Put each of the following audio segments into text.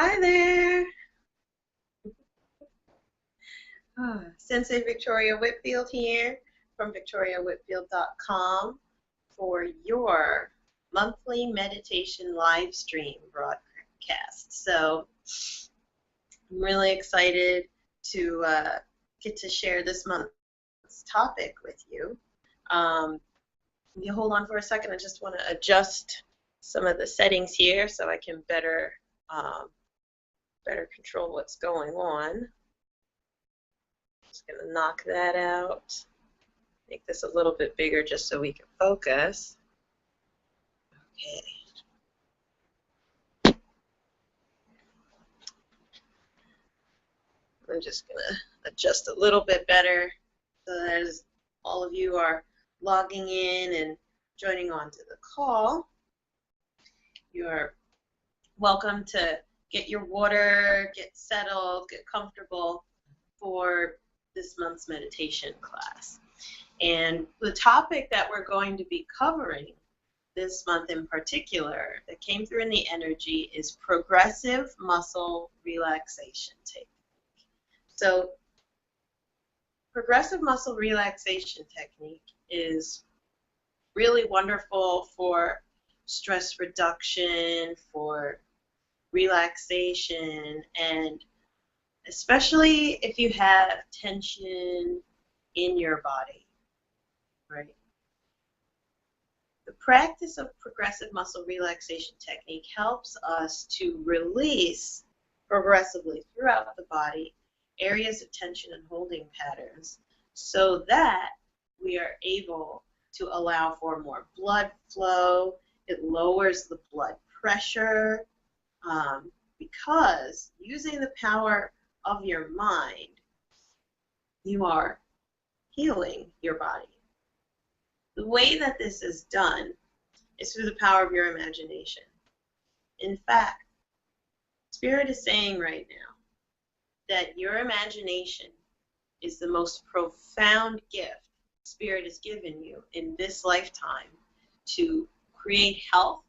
Hi there. Sensei Victoria Whitfield here from victoriawhitfield.com for your monthly meditation live stream broadcast. So I'm really excited to get to share this month's topic with you. You hold on for a second. I just want to adjust some of the settings here so I can better control what's going on. Just going to knock that out. Make this a little bit bigger just so we can focus. Okay. I'm just going to adjust a little bit better so that as all of you are logging in and joining on to the call, you are welcome to get your water, get settled, get comfortable for this month's meditation class. And the topic that we're going to be covering this month in particular that came through in the energy is progressive muscle relaxation technique. So progressive muscle relaxation technique is really wonderful for stress reduction, for relaxation, and especially if you have tension in your body, right? The practice of progressive muscle relaxation technique helps us to release progressively throughout the body areas of tension and holding patterns so that we are able to allow for more blood flow. It lowers the blood pressure because using the power of your mind, you are healing your body. The way that this is done is through the power of your imagination. In fact, Spirit is saying right now that your imagination is the most profound gift Spirit has given you in this lifetime to create health,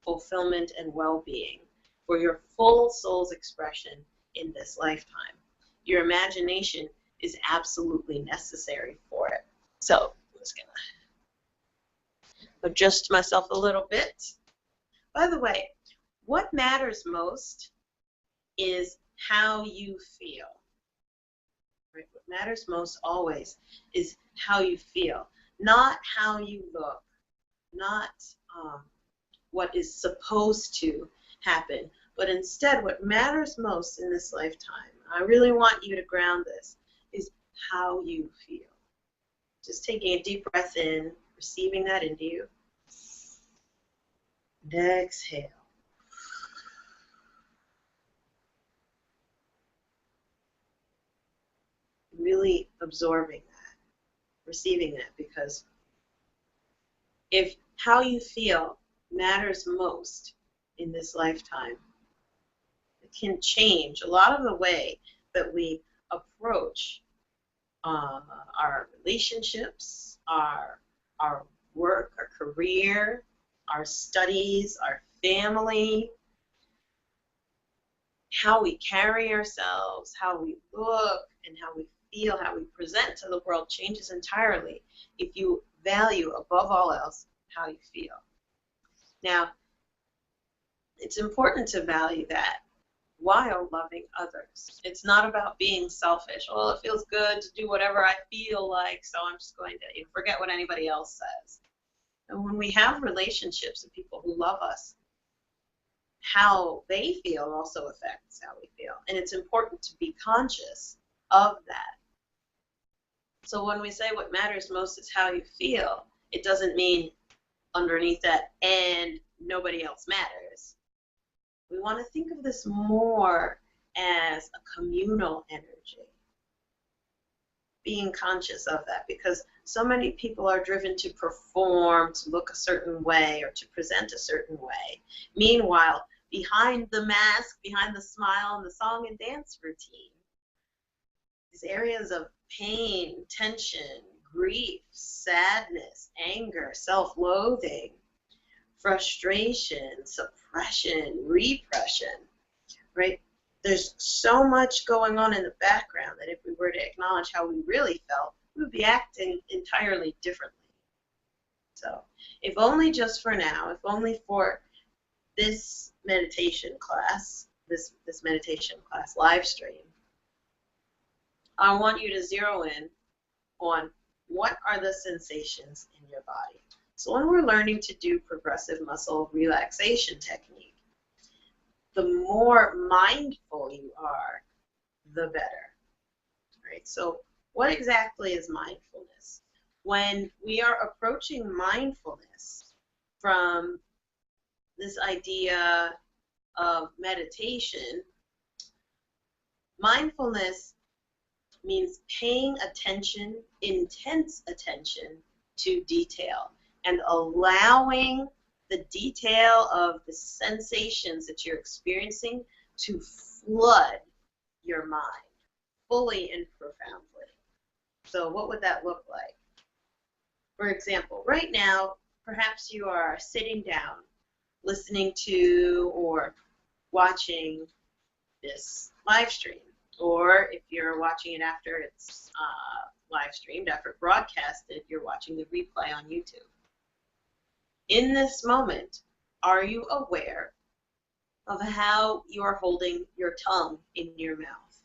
fulfillment, and well-being for your full soul's expression in this lifetime. Your imagination is absolutely necessary for it. So I'm just going to adjust myself a little bit. By the way, what matters most is how you feel. Right? What matters most always is how you feel, not how you look, not what is supposed to happen, but instead what matters most in this lifetime, I really want you to ground this, is how you feel. Just taking a deep breath in, receiving that into you, and exhale. Really absorbing that, receiving that, because if how you feel matters most in this lifetime, it can change a lot of the way that we approach our relationships, our work, our career, our studies, our family, how we carry ourselves, how we look, and how we feel, how we present to the world changes entirely if you value above all else how you feel. Now, it's important to value that while loving others. It's not about being selfish. Well, it feels good to do whatever I feel like, so I'm just going to forget what anybody else says. And when we have relationships with people who love us, how they feel also affects how we feel. And it's important to be conscious of that. So when we say what matters most is how you feel, it doesn't mean underneath that and nobody else matters. We want to think of this more as a communal energy. Being conscious of that, because so many people are driven to perform, to look a certain way, or to present a certain way. Meanwhile, behind the mask, behind the smile and the song and dance routine, these areas of pain, tension, grief, sadness, anger, self-loathing, frustration, suppression, repression, right? There's so much going on in the background that if we were to acknowledge how we really felt, we would be acting entirely differently. So, if only just for now, if only for this meditation class, this meditation class live stream, I want you to zero in on what are the sensations in your body. So when we're learning to do progressive muscle relaxation technique, the more mindful you are, the better. Right? So what exactly is mindfulness? When we are approaching mindfulness from this idea of meditation, mindfulness means paying attention, intense attention to detail and allowing the detail of the sensations that you're experiencing to flood your mind fully and profoundly. So what would that look like? For example, right now, perhaps you are sitting down, listening to or watching this live stream. Or if you're watching it after it's live streamed, after broadcasted, you're watching the replay on YouTube. In this moment, are you aware of how you are holding your tongue in your mouth?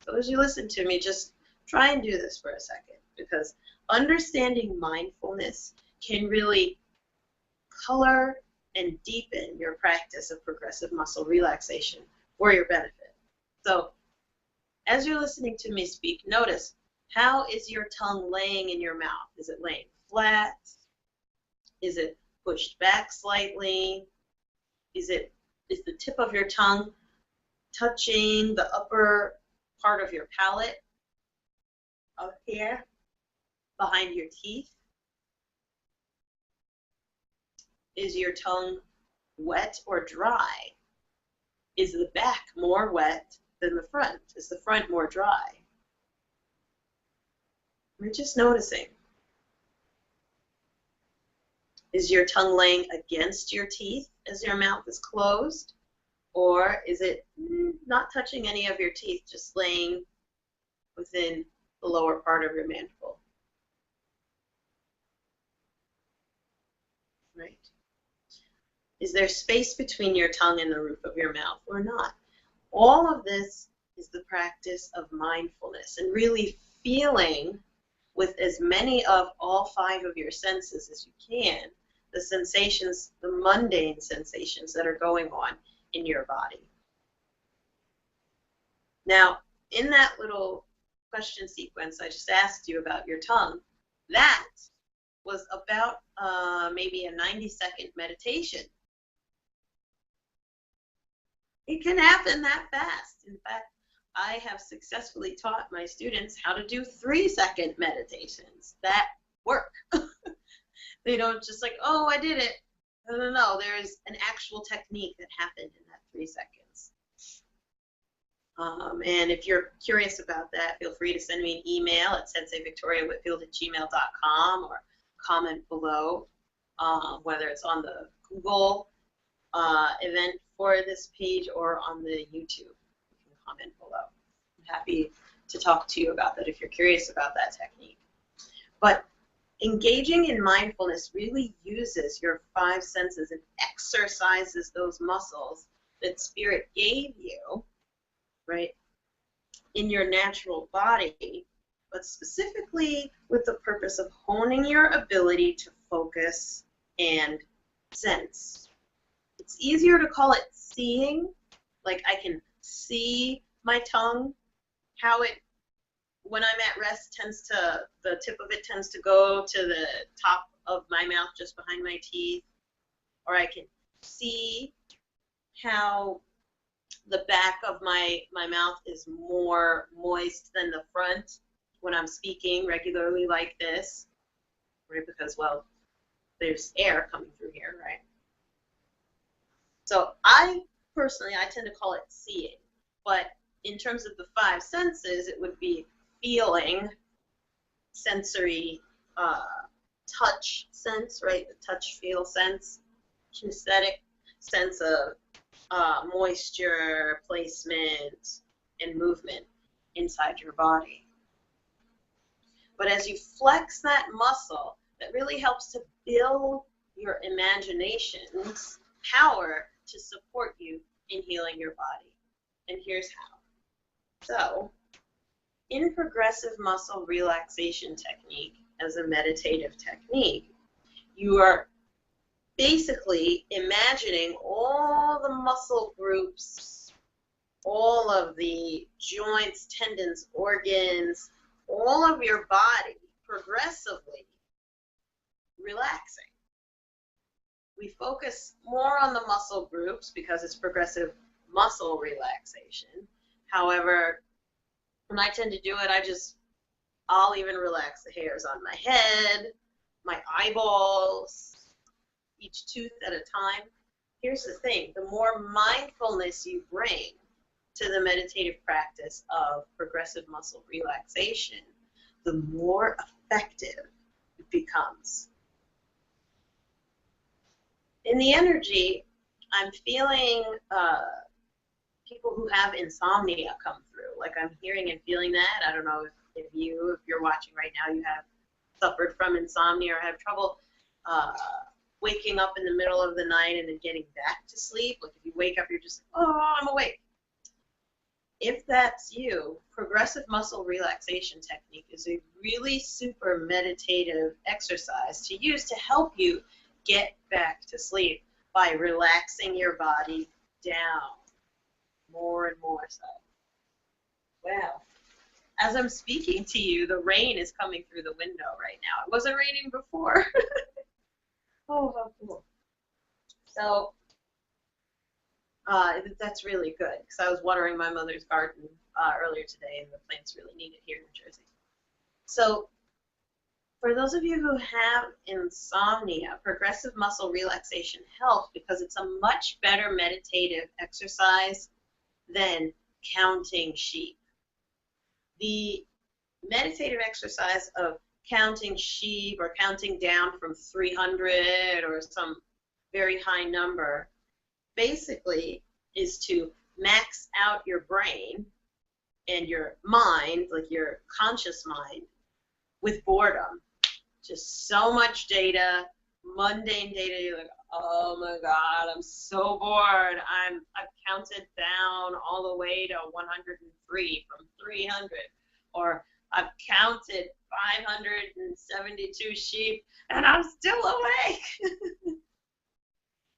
So as you listen to me, just try and do this for a second, because understanding mindfulness can really color and deepen your practice of progressive muscle relaxation for your benefit. So as you're listening to me speak, notice, how is your tongue laying in your mouth? Is it laying flat? Is it pushed back slightly? Is the tip of your tongue touching the upper part of your palate up here behind your teeth? Is your tongue wet or dry? Is the back more wet than the front? Is the front more dry? We're just noticing. Is your tongue laying against your teeth as your mouth is closed? Or is it not touching any of your teeth, just laying within the lower part of your mandible? Right? Is there space between your tongue and the roof of your mouth or not? All of this is the practice of mindfulness and really feeling with as many of all 5 of your senses as you can the sensations, the mundane sensations that are going on in your body. Now, in that little question sequence I just asked you about your tongue, that was about maybe a 90-second meditation. It can happen that fast. In fact, I have successfully taught my students how to do 3-second meditations that work. They don't just like, oh, I did it. No, there is an actual technique that happened in that 3 seconds. And if you're curious about that, feel free to send me an email at senseivictoriawhitfield@gmail.com or comment below, whether it's on the Google event for this page or on the YouTube. You can comment below. I'm happy to talk to you about that if you're curious about that technique. But engaging in mindfulness really uses your 5 senses and exercises those muscles that Spirit gave you, right, in your natural body, but specifically with the purpose of honing your ability to focus and sense. It's easier to call it seeing, like I can see my tongue, how it, when I'm at rest, the tip of it tends to go to the top of my mouth just behind my teeth, or I can see how the back of my mouth is more moist than the front when I'm speaking regularly like this, right? Because, well, there's air coming through here, right? So I tend to call it seeing, but in terms of the 5 senses, it would be feeling, sensory, touch sense, right? The touch, feel sense, kinesthetic sense of moisture placement and movement inside your body. But as you flex that muscle, that really helps to build your imagination's power to support you in healing your body. And here's how. So, in progressive muscle relaxation technique, as a meditative technique, you are basically imagining all the muscle groups, all of the joints, tendons, organs, all of your body progressively relaxing. We focus more on the muscle groups because it's progressive muscle relaxation. However, when I tend to do it, I'll even relax the hairs on my head, my eyeballs, each tooth at a time. Here's the thing, the more mindfulness you bring to the meditative practice of progressive muscle relaxation, the more effective it becomes. In the energy, I'm feeling people who have insomnia come through. Like I'm hearing and feeling that. I don't know if you're watching right now, you have suffered from insomnia or have trouble waking up in the middle of the night and then getting back to sleep. Like if you wake up, you're just, oh, I'm awake. If that's you, progressive muscle relaxation technique is a really super meditative exercise to use to help you get back to sleep by relaxing your body down more and more so. Wow. As I'm speaking to you, the rain is coming through the window right now. It wasn't raining before. Oh, how cool. So that's really good because I was watering my mother's garden earlier today and the plants really need it here in New Jersey. So for those of you who have insomnia, progressive muscle relaxation helps because it's a much better meditative exercise than counting sheep. The meditative exercise of counting sheep or counting down from 300 or some very high number basically is to max out your brain and your mind, like your conscious mind, with boredom. Just so much data, mundane data. You're like, oh my God, I'm so bored. I've counted down all the way to 103 from 300, or I've counted 572 sheep and I'm still awake.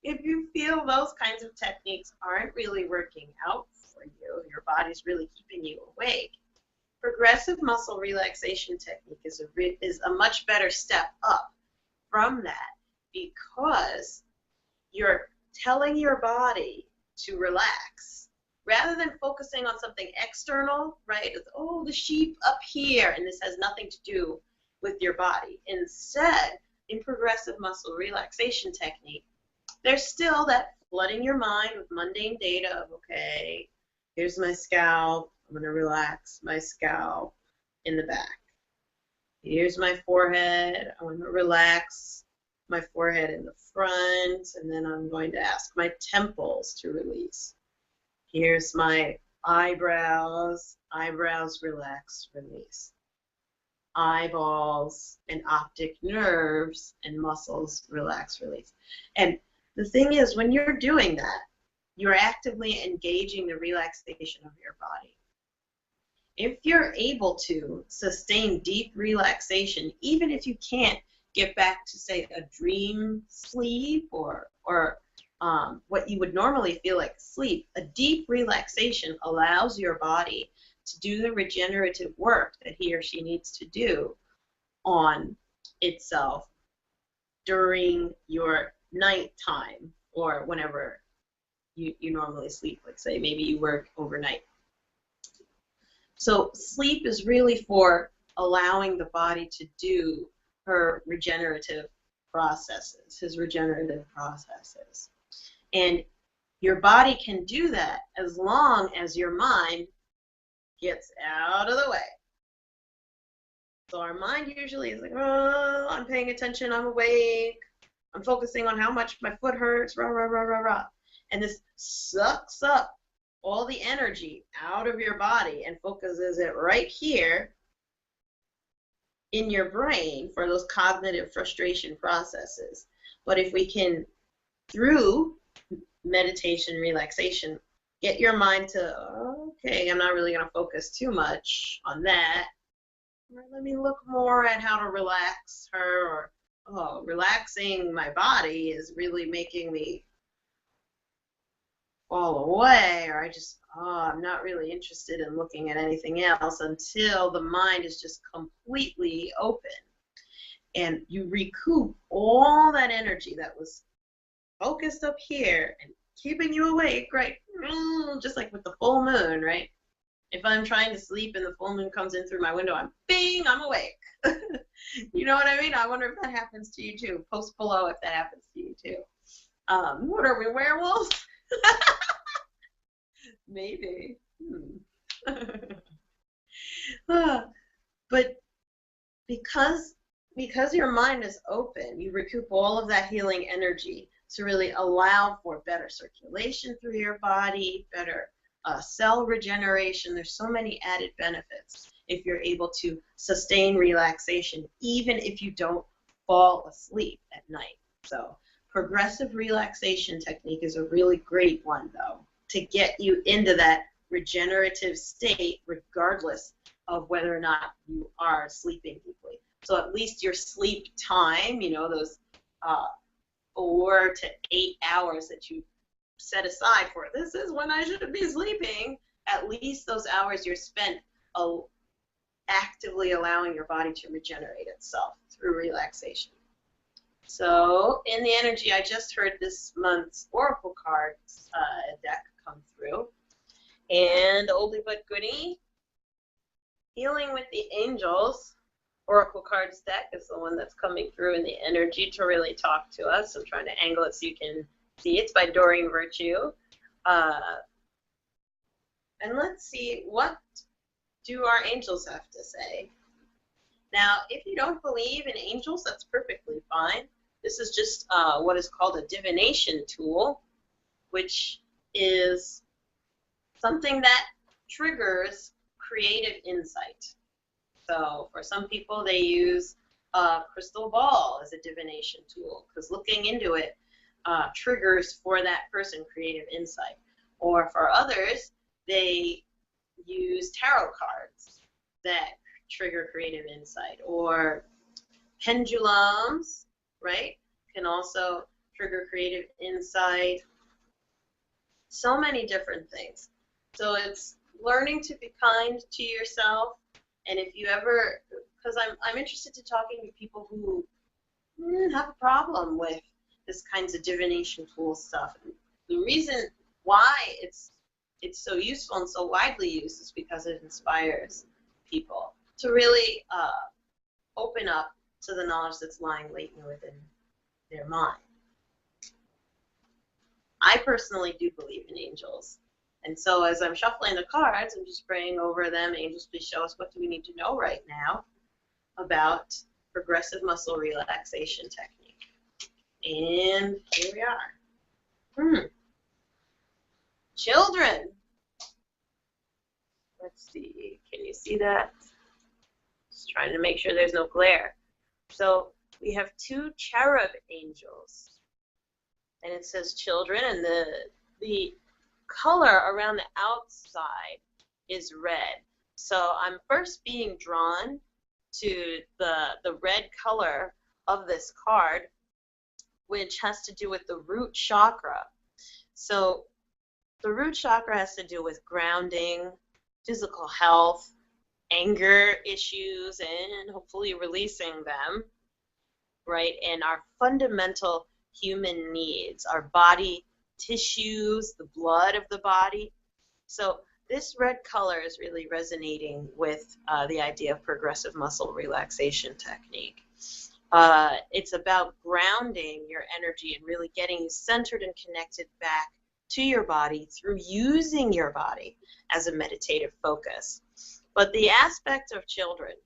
If you feel those kinds of techniques aren't really working out for you, your body's really keeping you awake, progressive muscle relaxation technique is a much better step up from that because you're telling your body to relax rather than focusing on something external, right? It's, oh, the sheep up here, and this has nothing to do with your body. Instead, in progressive muscle relaxation technique, there's still that flooding your mind with mundane data of, okay, here's my scalp. I'm going to relax my scalp in the back. Here's my forehead. I'm going to relax my forehead in the front, and then I'm going to ask my temples to release. Here's my eyebrows. Eyebrows, relax, release. Eyeballs and optic nerves and muscles, relax, release. And the thing is, when you're doing that, you're actively engaging the relaxation of your body. If you're able to sustain deep relaxation, even if you can't get back to, say, a dream sleep or what you would normally feel like sleep, a deep relaxation allows your body to do the regenerative work that he or she needs to do on itself during your nighttime or whenever you normally sleep. Like, say, maybe you work overnight. So sleep is really for allowing the body to do her regenerative processes, his regenerative processes. And your body can do that as long as your mind gets out of the way. So our mind usually is like, oh, I'm paying attention, I'm awake, I'm focusing on how much my foot hurts, rah, rah, rah, rah, rah. And this sucks up all the energy out of your body and focuses it right here in your brain for those cognitive frustration processes. But if we can, through meditation, relaxation, get your mind to, okay, I'm not really going to focus too much on that. Or let me look more at how to relax her, or, oh, relaxing my body is really making me fall away, or I just, I'm not really interested in looking at anything else until the mind is just completely open. And you recoup all that energy that was focused up here and keeping you awake, right? Just like with the full moon, right? If I'm trying to sleep and the full moon comes in through my window, I'm awake. You know what I mean? I wonder if that happens to you too. Post below if that happens to you too. What are we, werewolves? Maybe. But because your mind is open, you recoup all of that healing energy to really allow for better circulation through your body, better cell regeneration. There's so many added benefits if you're able to sustain relaxation, even if you don't fall asleep at night. So progressive relaxation technique is a really great one, though, to get you into that regenerative state regardless of whether or not you are sleeping deeply. So at least your sleep time, you know, those 4 to 8 hours that you set aside for, this is when I should be sleeping, at least those hours you're spent actively allowing your body to regenerate itself through relaxation. So in the energy, I just heard this month's Oracle cards deck come through. And oldie but goodie, Healing with the Angels Oracle cards deck is the one that's coming through in the energy to really talk to us. I'm trying to angle it so you can see. It's by Doreen Virtue. And let's see, what do our angels have to say? Now, if you don't believe in angels, that's perfectly fine. This is just what is called a divination tool, which is something that triggers creative insight. So for some people, they use a crystal ball as a divination tool because looking into it triggers for that person creative insight. Or for others, they use tarot cards that trigger creative insight. Or pendulums, right, can also trigger creative insight. So many different things. So it's learning to be kind to yourself. And if you ever, because I'm interested in talking to people who have a problem with this kinds of divination tool stuff. And the reason why it's so useful and so widely used is because it inspires people to really open up to the knowledge that's lying latent within their mind. I personally do believe in angels. And so as I'm shuffling the cards, I'm just praying over them. Angels, please show us, what do we need to know right now about progressive muscle relaxation technique. And here we are. Children. Let's see. Can you see that? Just trying to make sure there's no glare. So we have 2 cherub angels. And it says children, and the color around the outside is red. So I'm first being drawn to the red color of this card, which has to do with the root chakra. So the root chakra has to do with grounding, physical health, anger issues, and hopefully releasing them, right? And our fundamental human needs, our body tissues, the blood of the body. So this red color is really resonating with the idea of progressive muscle relaxation technique. It's about grounding your energy and really getting you centered and connected back to your body through using your body as a meditative focus. But the aspect of children,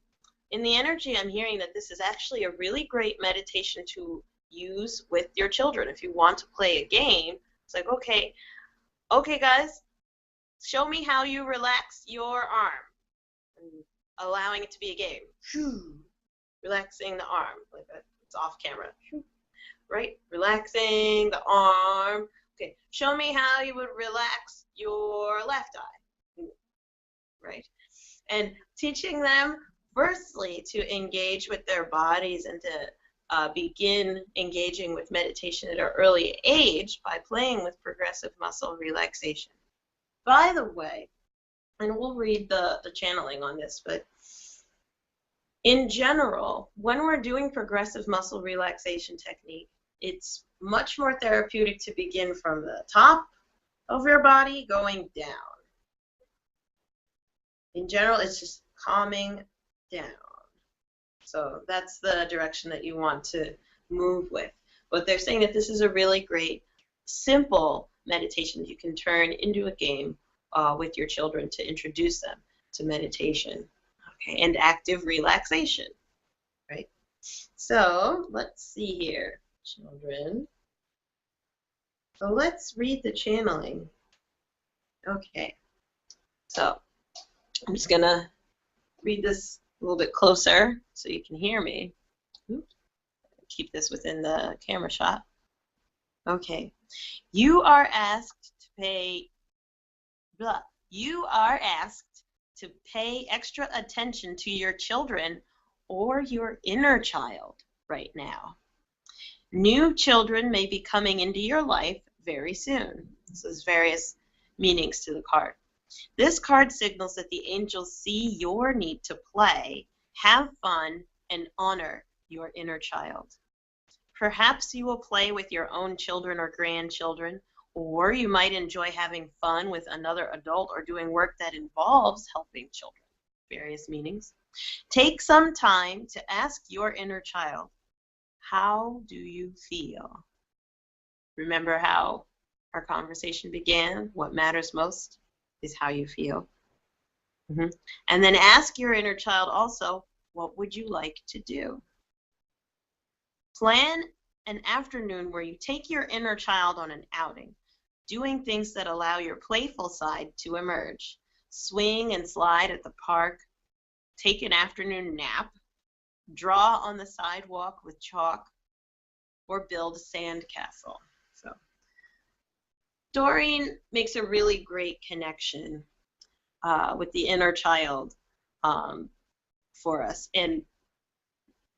in the energy I'm hearing that this is actually a really great meditation to use with your children. If you want to play a game It's like, okay, guys, show me how you relax your arm. And allowing it to be a game. Relaxing the arm. Like that. It's off camera. Right? Relaxing the arm. Okay, show me how you would relax your left eye. Right? And teaching them, firstly, to engage with their bodies and to begin engaging with meditation at an early age by playing with progressive muscle relaxation. By the way, and we'll read the channeling on this, but in general, when we're doing progressive muscle relaxation technique, it's much more therapeutic to begin from the top of your body going down. In general, it's just calming down. So that's the direction that you want to move with. But they're saying that this is a really great, simple meditation that you can turn into a game with your children to introduce them to meditation, okay, and active relaxation, right? So let's see here, children. So let's read the channeling. Okay, so I'm just going to read this a little bit closer so you can hear me. Keep this within the camera shot. Okay. You are asked to pay extra attention to your children or your inner child right now. New children may be coming into your life very soon. So there's various meanings to the card. This card signals that the angels see your need to play, have fun, and honor your inner child. Perhaps you will play with your own children or grandchildren, or you might enjoy having fun with another adult or doing work that involves helping children. Various meanings. Take some time to ask your inner child, how do you feel? Remember how our conversation began? What matters most is how you feel. And then ask your inner child also, what would you like to do? Plan an afternoon where you take your inner child on an outing, doing things that allow your playful side to emerge. Swing and slide at the park, take an afternoon nap, draw on the sidewalk with chalk, or build a sandcastle. So Doreen makes a really great connection with the inner child for us. And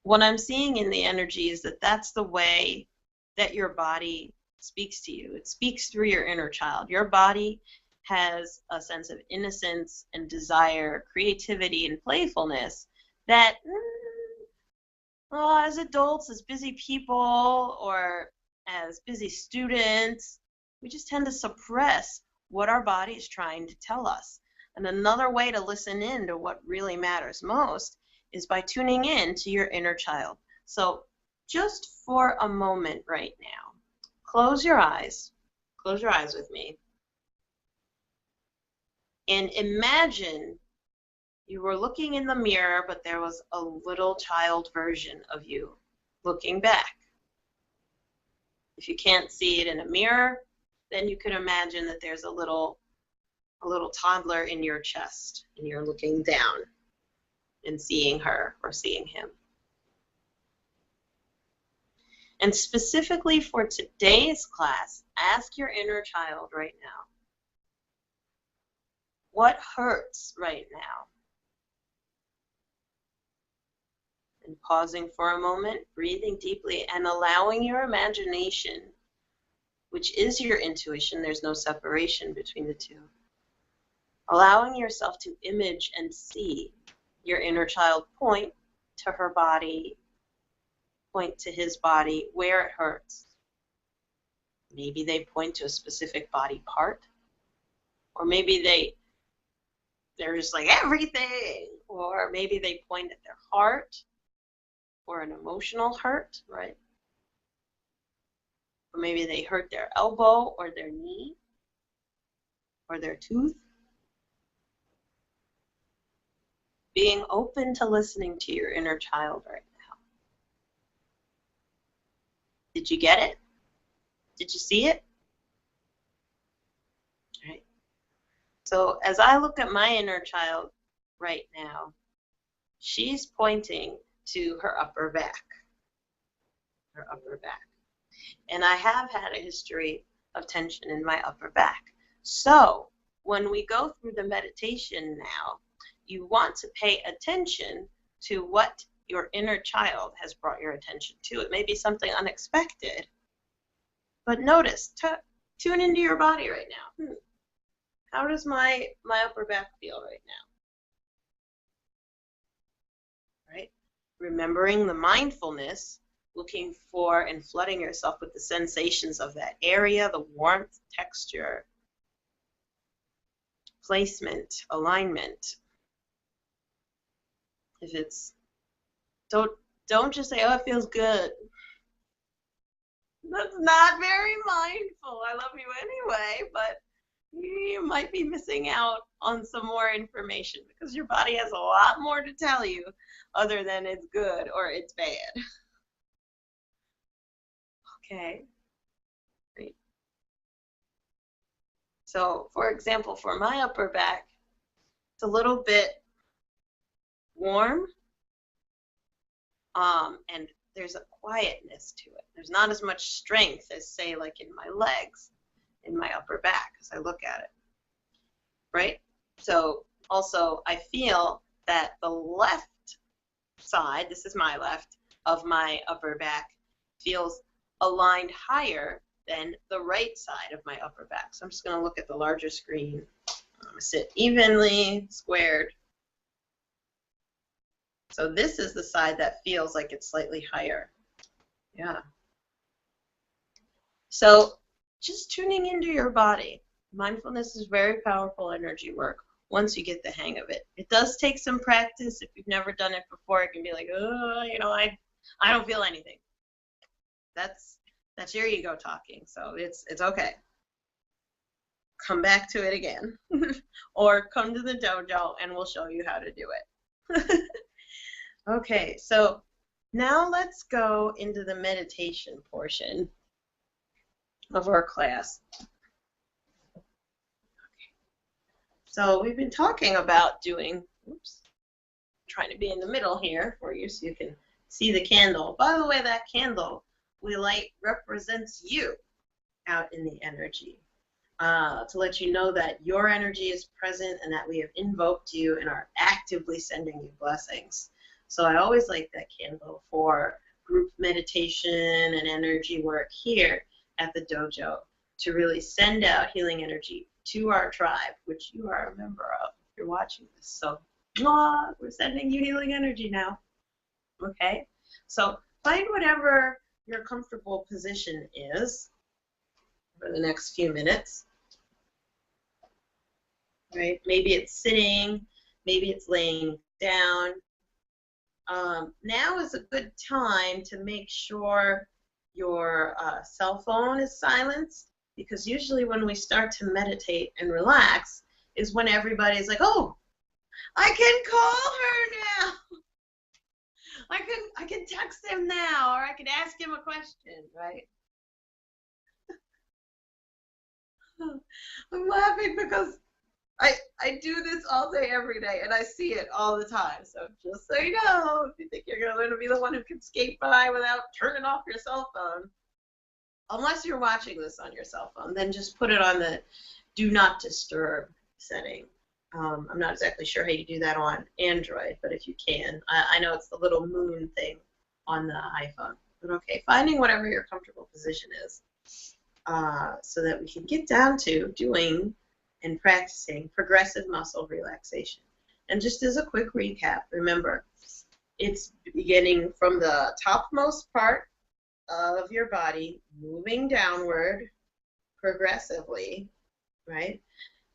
what I'm seeing in the energy is that that's the way that your body speaks to you. It speaks through your inner child. Your body has a sense of innocence and desire, creativity, and playfulness that as adults, as busy people, or as busy students, we just tend to suppress what our body is trying to tell us. And another way to listen in to what really matters most is by tuning in to your inner child. So just for a moment right now, close your eyes with me, and imagine you were looking in the mirror, but there was a little child version of you looking back. If you can't see it in a mirror, then you could imagine that there's a little toddler in your chest, and you're looking down and seeing her or seeing him. And specifically for today's class, ask your inner child right now, what hurts right now? And pausing for a moment, breathing deeply, and allowing your imagination, which is your intuition, there's no separation between the two, allowing yourself to image and see your inner child point to her body, point to his body, where it hurts. Maybe they point to a specific body part, or maybe they're just like everything, or maybe they point at their heart, or an emotional hurt, right? Or maybe they hurt their elbow, or their knee, or their tooth. Being open to listening to your inner child right now. Did you get it? Did you see it? So as I look at my inner child right now, she's pointing to her upper back. Her upper back. And I have had a history of tension in my upper back. So when we go through the meditation now, you want to pay attention to what your inner child has brought your attention to. It may be something unexpected, but notice, tune into your body right now. How does my upper back feel right now? Right? Remembering the mindfulness, looking for and flooding yourself with the sensations of that area, the warmth, texture, placement, alignment. If it's, don't just say, oh, it feels good. That's not very mindful. I love you anyway, but you might be missing out on some more information because your body has a lot more to tell you other than it's good or it's bad. Okay. Great. So, for example, for my upper back, it's a little bit warm, and there's a quietness to it. There's not as much strength as, say, like in my legs, in my upper back, as I look at it, right? So also I feel that the left side, this is my left, of my upper back feels aligned higher than the right side of my upper back. So I'm just going to look at the larger screen. I'm going to sit evenly squared. So this is the side that feels like it's slightly higher. Yeah. So just tuning into your body. Mindfulness is very powerful energy work once you get the hang of it. It does take some practice. If you've never done it before, it can be like, oh, you know, I don't feel anything. That's your ego talking, so it's okay. Come back to it again. Or come to the dojo and we'll show you how to do it. Okay, so now let's go into the meditation portion of our class. Okay. So we've been talking about doing, oops, trying to be in the middle here for you so you can see the candle. By the way, that candle we light represents you out in the energy, to let you know that your energy is present and that we have invoked you and are actively sending you blessings. So I always like that candle for group meditation and energy work here at the dojo to really send out healing energy to our tribe, which you are a member of if you're watching this. So we're sending you healing energy now. Okay? So find whatever your comfortable position is for the next few minutes. Right? Maybe it's sitting, maybe it's laying down. Now is a good time to make sure your cell phone is silenced, because usually when we start to meditate and relax is when everybody's like, oh, I can call her now. I can text him now, or I can ask him a question, right? I'm laughing because I do this all day, every day, and I see it all the time. So just so you know, if you think you're going to be the one who can skate by without turning off your cell phone, unless you're watching this on your cell phone, then just put it on the do not disturb setting. I'm not exactly sure how you do that on Android, but if you can. I know it's the little moon thing on the iPhone. But okay, finding whatever your comfortable position is so that we can get down to doing and practicing progressive muscle relaxation. And just as a quick recap, remember, it's beginning from the topmost part of your body, moving downward progressively, right?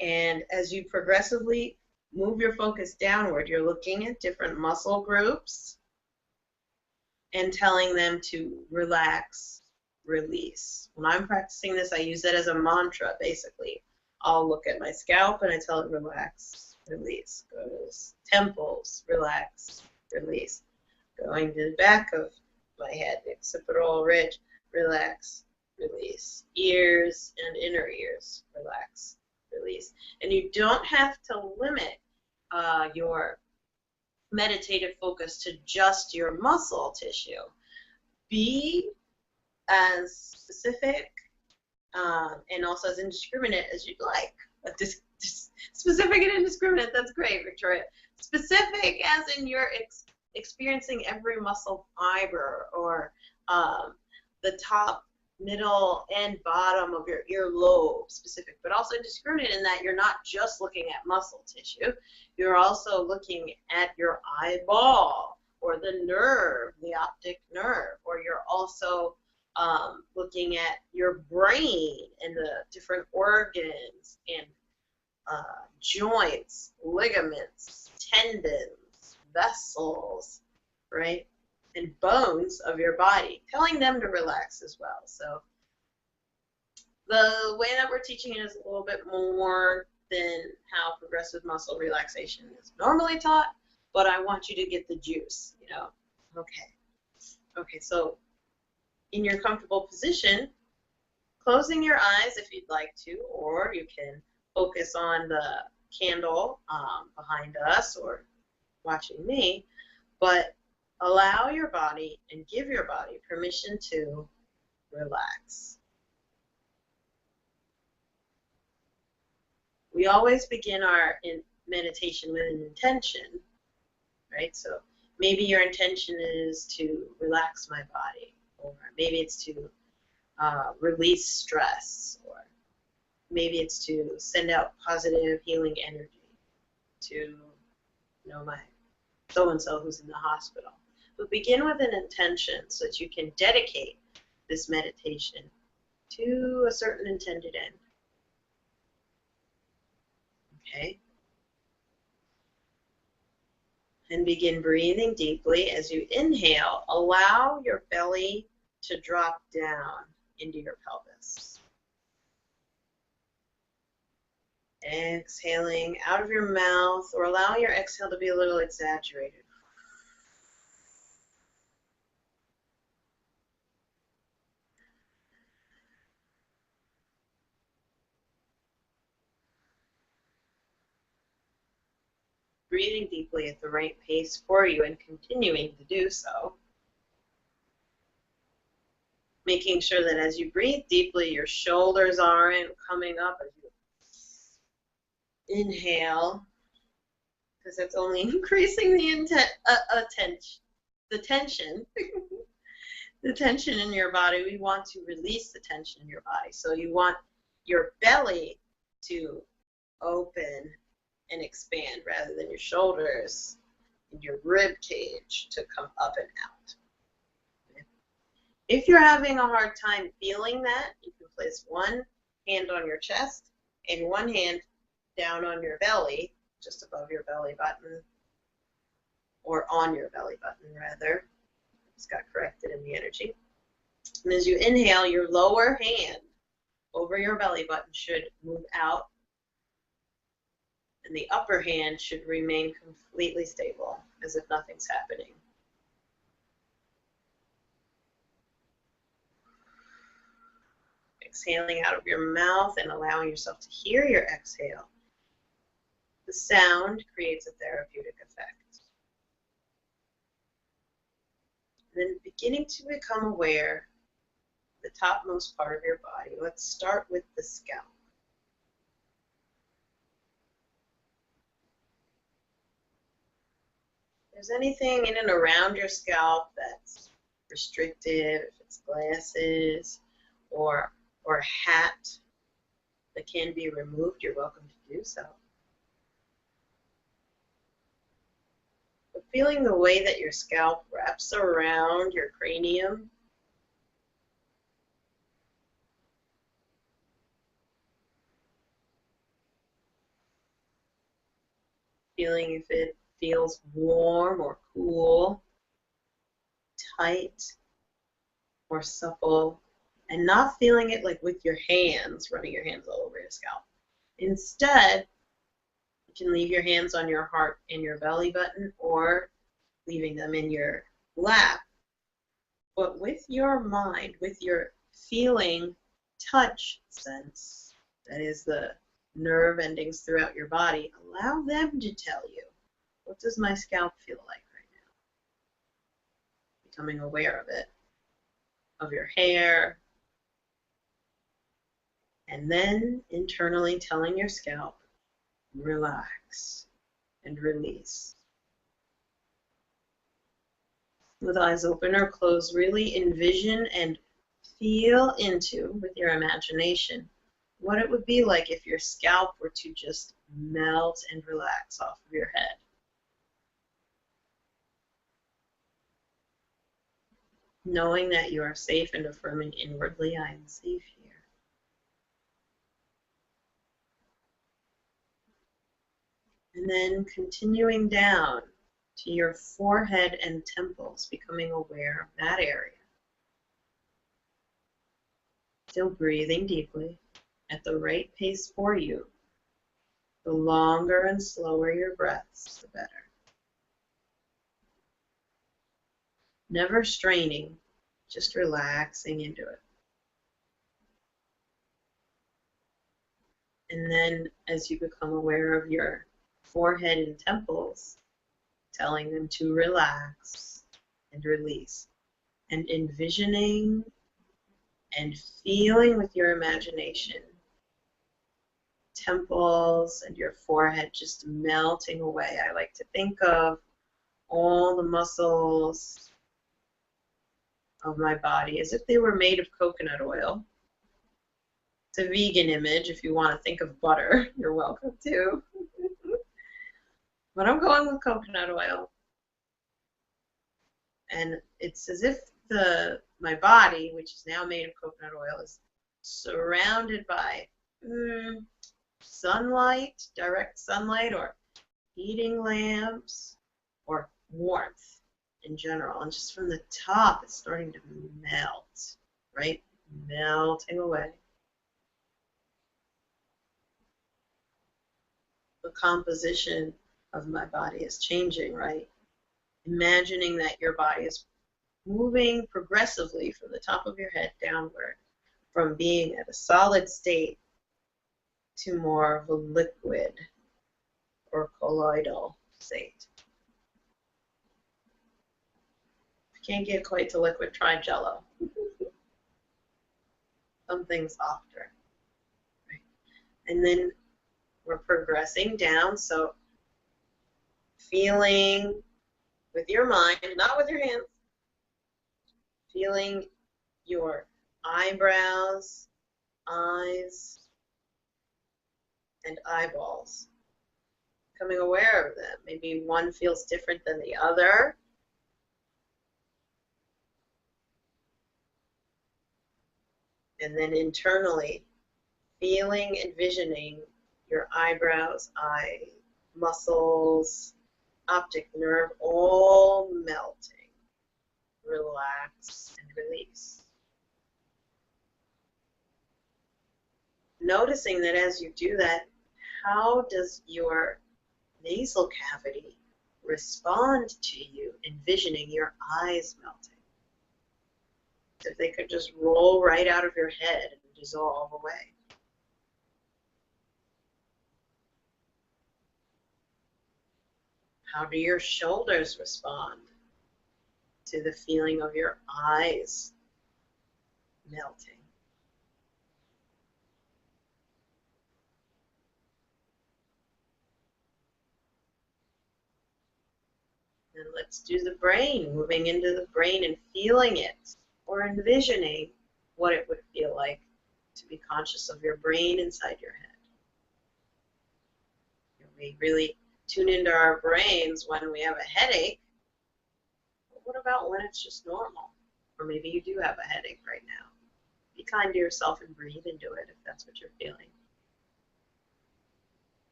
And as you progressively move your focus downward, you're looking at different muscle groups and telling them to relax, release. When I'm practicing this, I use it as a mantra, basically. I'll look at my scalp and I tell it relax, release. Go to the temples, relax, release. Going to the back of my head, the occipital ridge, relax, release. Ears and inner ears, relax, release. And you don't have to limit your meditative focus to just your muscle tissue. Be as specific and also as indiscriminate as you'd like. Specific and indiscriminate, that's great, Victoria. Specific as in you're experiencing every muscle fiber or the top, middle, and bottom of your earlobe, specific, but also indiscriminate in that you're not just looking at muscle tissue. You're also looking at your eyeball or the nerve, the optic nerve, or you're also looking at your brain and the different organs and joints, ligaments, tendons, vessels, right, and bones of your body, telling them to relax as well. So the way that we're teaching it is a little bit more than how progressive muscle relaxation is normally taught, but I want you to get the juice, you know. Okay, so in your comfortable position, closing your eyes if you'd like to, or you can focus on the candle behind us or watching me, but allow your body and give your body permission to relax. We always begin our meditation with an intention, right? So maybe your intention is to relax my body, or maybe it's to release stress, or maybe it's to send out positive healing energy to, you know, my so-and-so who's in the hospital. But begin with an intention so that you can dedicate this meditation to a certain intended end. Okay? And begin breathing deeply. As you inhale, allow your belly to drop down into your pelvis. Exhaling out of your mouth, or allowing your exhale to be a little exaggerated. Breathing deeply at the right pace for you and continuing to do so. Making sure that as you breathe deeply, your shoulders aren't coming up as you inhale, because that's only increasing the tension. The tension in your body. We want to release the tension in your body. So you want your belly to open and expand rather than your shoulders and your rib cage to come up and out. Okay. If you're having a hard time feeling that, you can place one hand on your chest and one hand down on your belly, just above your belly button, or on your belly button rather. Just got corrected in the energy. And as you inhale, your lower hand over your belly button should move out, and the upper hand should remain completely stable, as if nothing's happening. Exhaling out of your mouth and allowing yourself to hear your exhale. The sound creates a therapeutic effect. And then beginning to become aware of the topmost part of your body. Let's start with the scalp. If there's anything in and around your scalp that's restrictive, if it's glasses or a hat that can be removed, you're welcome to do so. But feeling the way that your scalp wraps around your cranium, feeling if it feels warm or cool, tight or supple, and not feeling it like with your hands, running your hands all over your scalp. Instead, you can leave your hands on your heart and your belly button, or leaving them in your lap. But with your mind, with your feeling touch sense, that is the nerve endings throughout your body, allow them to tell you, what does my scalp feel like right now? Becoming aware of it, of your hair, and then internally telling your scalp, relax and release. With eyes open or closed, really envision and feel into, with your imagination, what it would be like if your scalp were to just melt and relax off of your head. Knowing that you are safe and affirming inwardly, I am safe here. And then continuing down to your forehead and temples, becoming aware of that area. Still breathing deeply at the right pace for you. The longer and slower your breaths, the better. Never straining, just relaxing into it. And then as you become aware of your forehead and temples, telling them to relax and release. And envisioning and feeling with your imagination temples and your forehead just melting away. I like to think of all the muscles of my body as if they were made of coconut oil. It's a vegan image. If you want to think of butter, you're welcome to. But I'm going with coconut oil. And it's as if my body, which is now made of coconut oil, is surrounded by sunlight, direct sunlight, or heating lamps, or warmth in general. And just from the top, it's starting to melt, right? Melting away. The composition of my body is changing, right? Imagining that your body is moving progressively from the top of your head downward, from being at a solid state to more of a liquid or colloidal state. If you can't get quite to liquid, try Jello. Something softer. Right? And then we're progressing down, so feeling with your mind, not with your hands, feeling your eyebrows, eyes, and eyeballs. Becoming aware of them. Maybe one feels different than the other. And then internally, feeling, envisioning your eyebrows, eye muscles, optic nerve, all melting. Relax and release. Noticing that as you do that, how does your nasal cavity respond to you, envisioning your eyes melting? As if they could just roll right out of your head and dissolve away. How do your shoulders respond to the feeling of your eyes melting? And let's do the brain, moving into the brain and feeling it, or envisioning what it would feel like to be conscious of your brain inside your head. We really tune into our brains when we have a headache. But what about when it's just normal? Or maybe you do have a headache right now. Be kind to yourself and breathe into it if that's what you're feeling.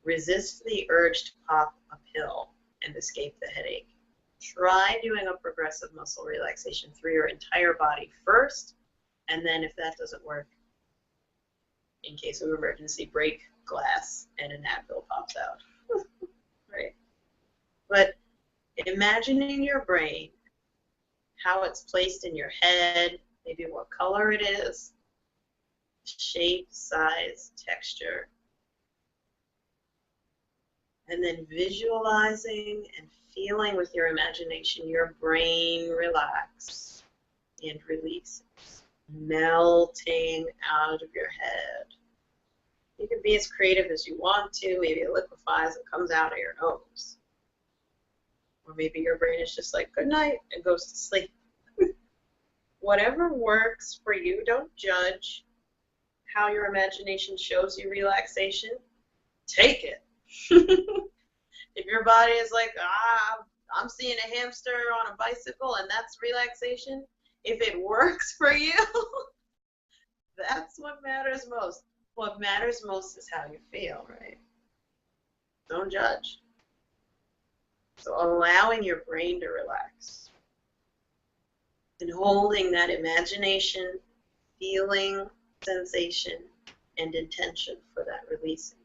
Resist the urge to pop a pill and escape the headache. Try doing a progressive muscle relaxation through your entire body first, and then if that doesn't work, in case of emergency, break glass and an Advil pops out. Right? But imagining your brain, how it's placed in your head, maybe what color it is, shape, size, texture, And then visualizing and feeling with your imagination your brain relax and release, melting out of your head. You can be as creative as you want to. Maybe it liquefies and comes out of your nose. Or maybe your brain is just like, good night, and goes to sleep. Whatever works for you, don't judge how your imagination shows you relaxation. Take it. If your body is like, I'm seeing a hamster on a bicycle and that's relaxation, if it works for you, that's what matters most. What matters most is how you feel, right? Don't judge. So allowing your brain to relax and holding that imagination, feeling, sensation, and intention for that releasing.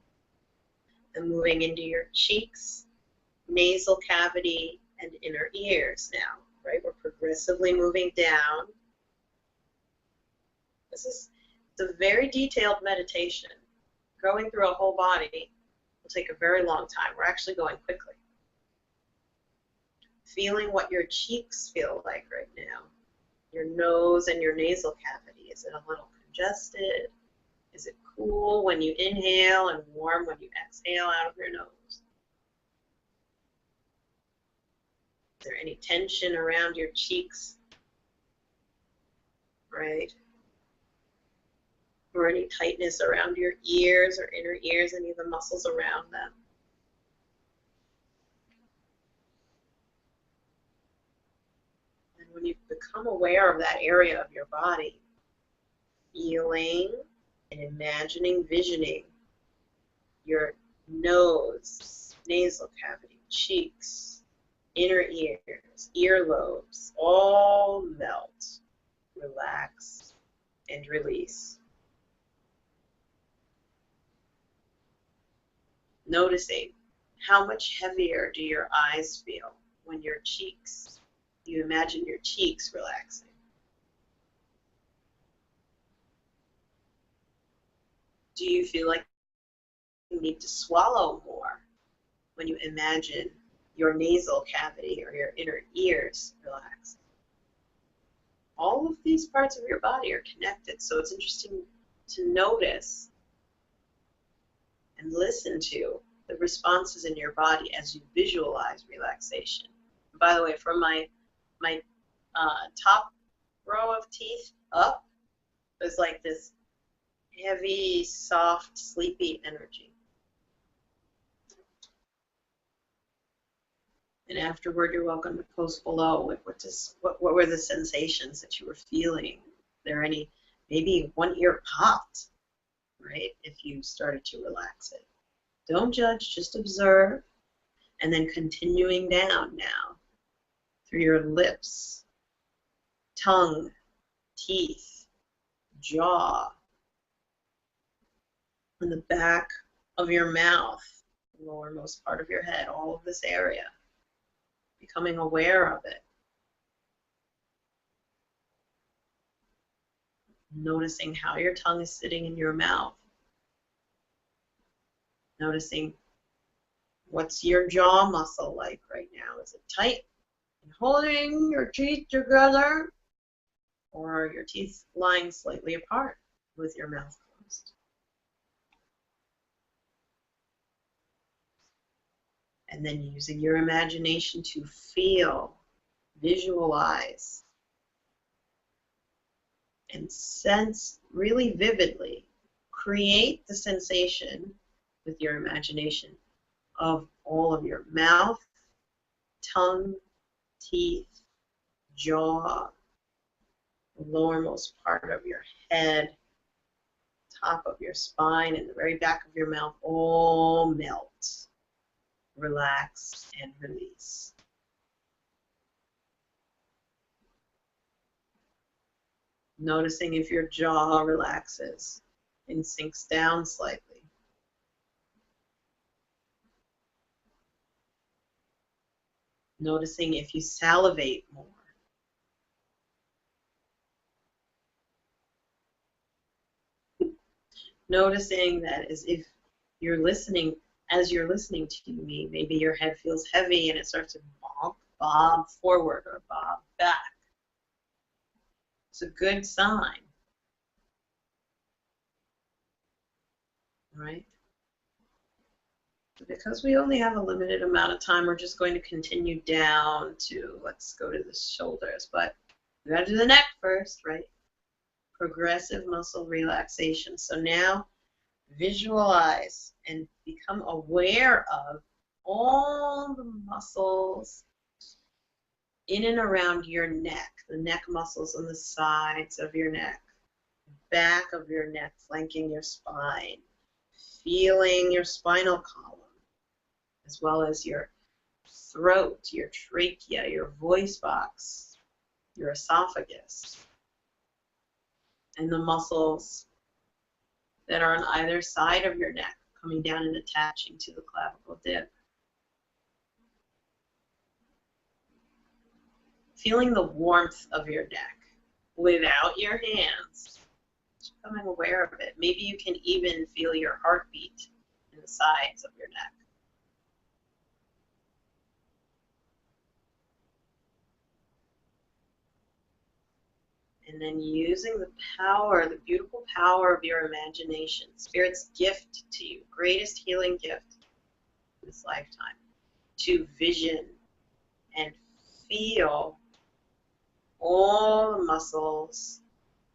And moving into your cheeks, nasal cavity, and inner ears now, right? We're progressively moving down. It's a very detailed meditation. Going through a whole body will take a very long time. We're actually going quickly. Feeling what your cheeks feel like right now. Your nose and your nasal cavity. Is it a little congested? Is it cool when you inhale and warm when you exhale out of your nose? Is there any tension around your cheeks? Right? Or any tightness around your ears or inner ears, any of the muscles around them? And when you become aware of that area of your body, feeling and imagining, visioning your nose, nasal cavity, cheeks, inner ears, earlobes, all melt, relax, and release. Noticing how much heavier do your eyes feel when your cheeks, you imagine your cheeks relaxing. Do you feel like you need to swallow more when you imagine your nasal cavity or your inner ears relaxing? All of these parts of your body are connected, so it's interesting to notice and listen to the responses in your body as you visualize relaxation. And by the way, from my top row of teeth up, there's like this heavy, soft, sleepy energy. And afterward, you're welcome to post below what were the sensations that you were feeling. Are there any, maybe one ear popped, right, if you started to relax it. Don't judge, just observe, and then continuing down now through your lips, tongue, teeth, jaw, and the back of your mouth, the lowermost part of your head, all of this area, becoming aware of it. Noticing how your tongue is sitting in your mouth. Noticing what's your jaw muscle like right now. Is it tight and holding your teeth together, or are your teeth lying slightly apart with your mouth closed? And then using your imagination to feel, visualize, and sense really vividly. Create the sensation with your imagination of all of your mouth, tongue, teeth, jaw, the lowermost part of your head, top of your spine, and the very back of your mouth all melt, relax, and release. Noticing if your jaw relaxes and sinks down slightly. Noticing if you salivate more. Noticing that as if you're listening as you're listening to me, maybe your head feels heavy and it starts to bob forward or bob back. It's a good sign, right? Because we only have a limited amount of time, we're just going to continue down to, let's go to the shoulders, but we got to do the neck first, right? Progressive muscle relaxation. So now visualize and become aware of all the muscles in and around your neck, the neck muscles on the sides of your neck, back of your neck, flanking your spine, feeling your spinal column, as well as your throat, your trachea, your voice box, your esophagus, and the muscles that are on either side of your neck, coming down and attaching to the clavicle dip. Feeling the warmth of your neck without your hands, just becoming aware of it. Maybe you can even feel your heartbeat in the sides of your neck. And then using the power, the beautiful power of your imagination, Spirit's gift to you, greatest healing gift in this lifetime, to vision and feel all the muscles,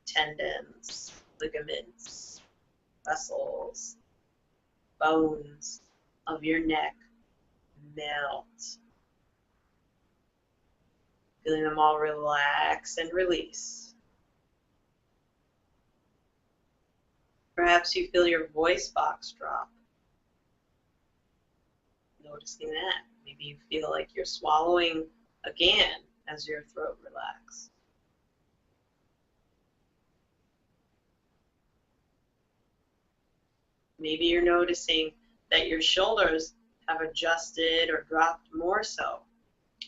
tendons, ligaments, muscles, bones of your neck melt. Feeling them all relax and release. Perhaps you feel your voice box drop. Noticing that. Maybe you feel like you're swallowing again as your throat relaxes. Maybe you're noticing that your shoulders have adjusted or dropped more so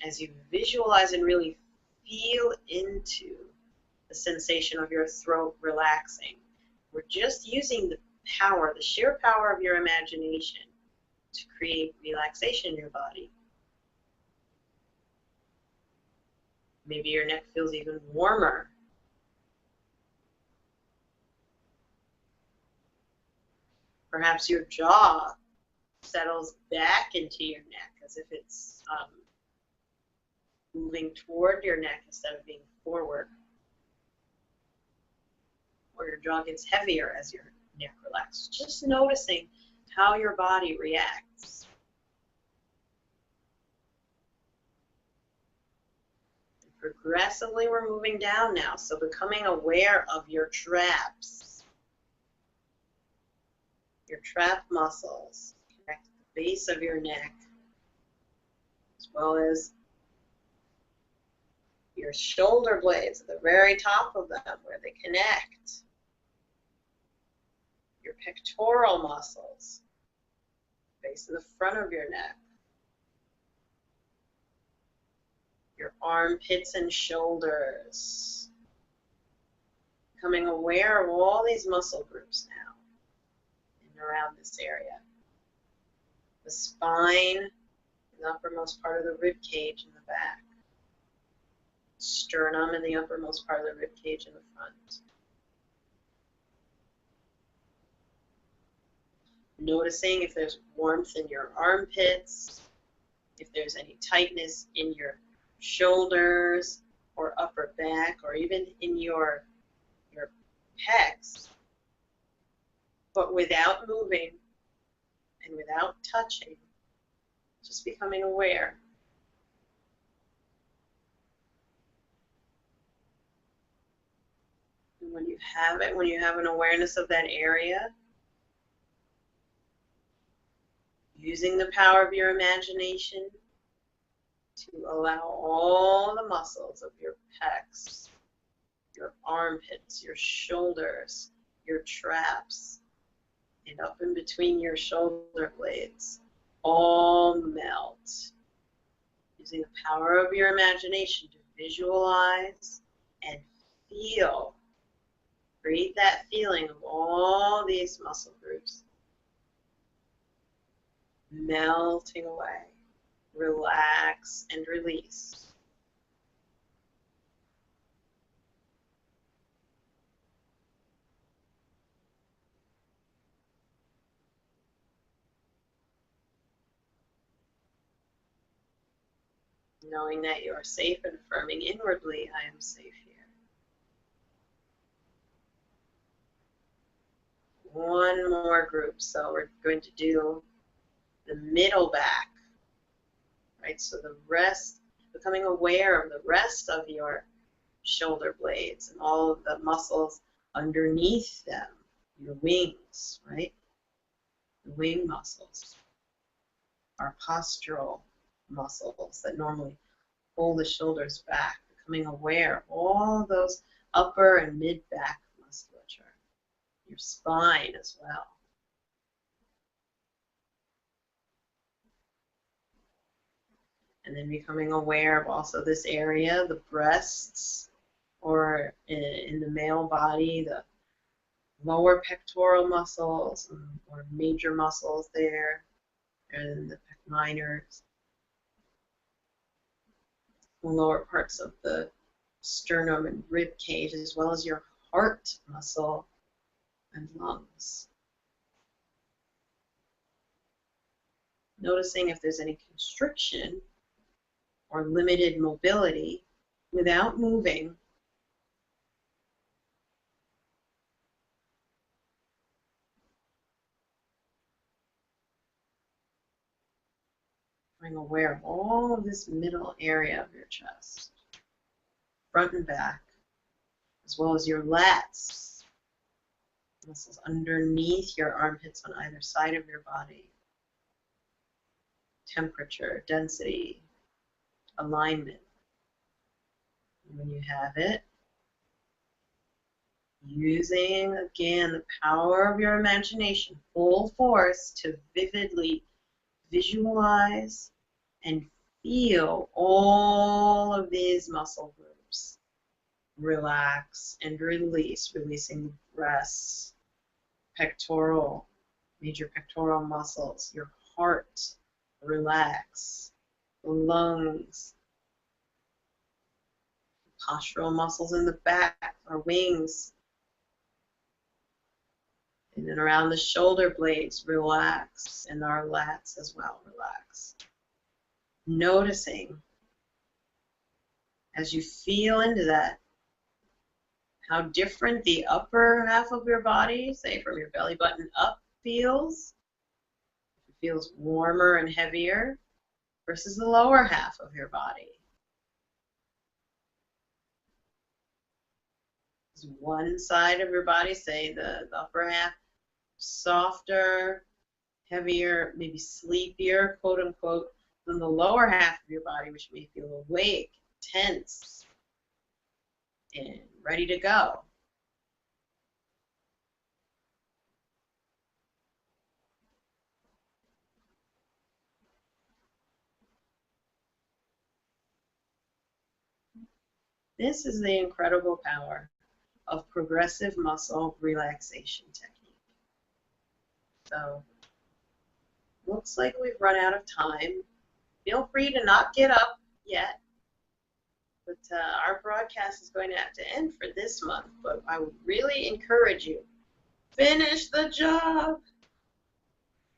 as you visualize and really feel into the sensation of your throat relaxing. We're just using the power, the sheer power of your imagination to create relaxation in your body. Maybe your neck feels even warmer. Perhaps your jaw settles back into your neck as if it's moving toward your neck instead of being forward. Or your jaw gets heavier as your neck relaxes. Just noticing how your body reacts. And progressively we're moving down now, so becoming aware of your traps. Your trap muscles connect to the base of your neck, as well as your shoulder blades at the very top of them where they connect. Your pectoral muscles, base of the front of your neck. Your armpits and shoulders. Becoming aware of all these muscle groups now and around this area. The spine, the uppermost part of the rib cage in the back. Sternum and the uppermost part of the rib cage in the front. Noticing if there's warmth in your armpits, if there's any tightness in your shoulders or upper back or even in your pecs, but without moving and without touching, just becoming aware. And when you have it, when you have an awareness of that area, using the power of your imagination to allow all the muscles of your pecs, your armpits, your shoulders, your traps, and up in between your shoulder blades, all melt. Using the power of your imagination to visualize and feel. Create that feeling of all these muscle groups melting away. Relax and release. Knowing that you are safe and affirming inwardly, I am safe here. One more group. So we're going to do the middle back, right? So the rest, becoming aware of the rest of your shoulder blades and all of the muscles underneath them, your wings, right? The wing muscles, our postural muscles that normally pull the shoulders back, becoming aware of all of those upper and mid-back musculature, your spine as well. And then becoming aware of also this area, the breasts, or in the male body, the lower pectoral muscles or major muscles there, and the pec minors, the lower parts of the sternum and rib cage, as well as your heart muscle and lungs. Noticing if there's any constriction or limited mobility without moving. Being aware of all of this middle area of your chest, front and back, as well as your lats, muscles underneath your armpits on either side of your body. Temperature, density, alignment. And when you have it, using again the power of your imagination, full force to vividly visualize and feel all of these muscle groups. Relax and release, releasing the breasts, pectoral, major pectoral muscles, your heart, relax, the lungs, postural muscles in the back, our wings, and then around the shoulder blades, relax, and our lats as well, relax. Noticing as you feel into that, how different the upper half of your body, say from your belly button up, feels. It feels warmer and heavier versus the lower half of your body. Is one side of your body, say the upper half, softer, heavier, maybe sleepier, quote unquote, than the lower half of your body, which may feel awake, tense, and ready to go. This is the incredible power of progressive muscle relaxation technique. So, looks like we've run out of time. Feel free to not get up yet, but our broadcast is going to have to end for this month, but I would really encourage you, finish the job,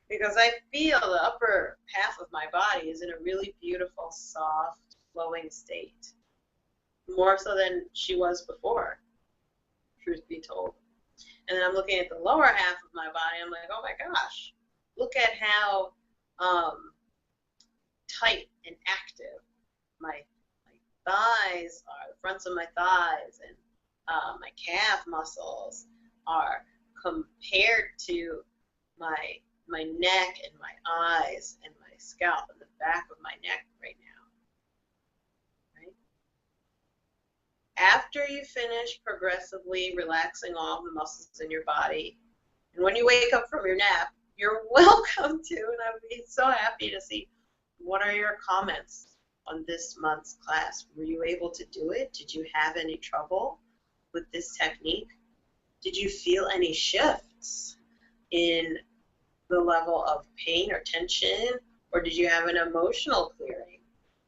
because I feel the upper half of my body is in a really beautiful, soft, flowing state, more so than she was before, truth be told. And then I'm looking at the lower half of my body, I'm like, oh my gosh, look at how tight and active my thighs are, the fronts of my thighs and my calf muscles are compared to my neck and my eyes and my scalp and the back of my neck right now. Right? After you finish progressively relaxing all the muscles in your body, and when you wake up from your nap, you're welcome to, and I would be so happy to see what are your comments on this month's class. Were you able to do it? Did you have any trouble with this technique? Did you feel any shifts in the level of pain or tension, or did you have an emotional clearing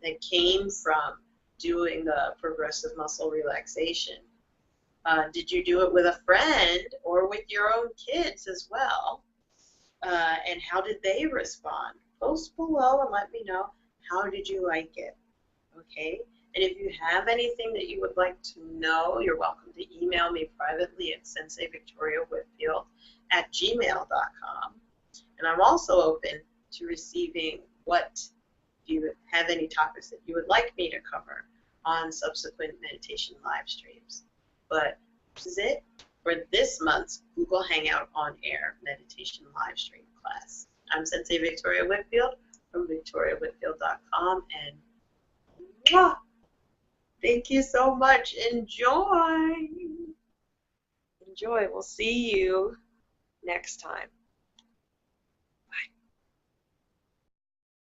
that came from doing the progressive muscle relaxation? Did you do it with a friend or with your own kids as well? And how did they respond? Post below and let me know, how did you like it? Okay? And if you have anything that you would like to know, you're welcome to email me privately at senseivictoriawhitfield@gmail.com. And I'm also open to receiving if you have any topics that you would like me to cover on subsequent meditation live streams. But this is it for this month's Google Hangout On Air meditation live stream class. I'm Sensei Victoria Whitfield from victoriawhitfield.com, and mwah, thank you so much. Enjoy. Enjoy. We'll see you next time. Bye.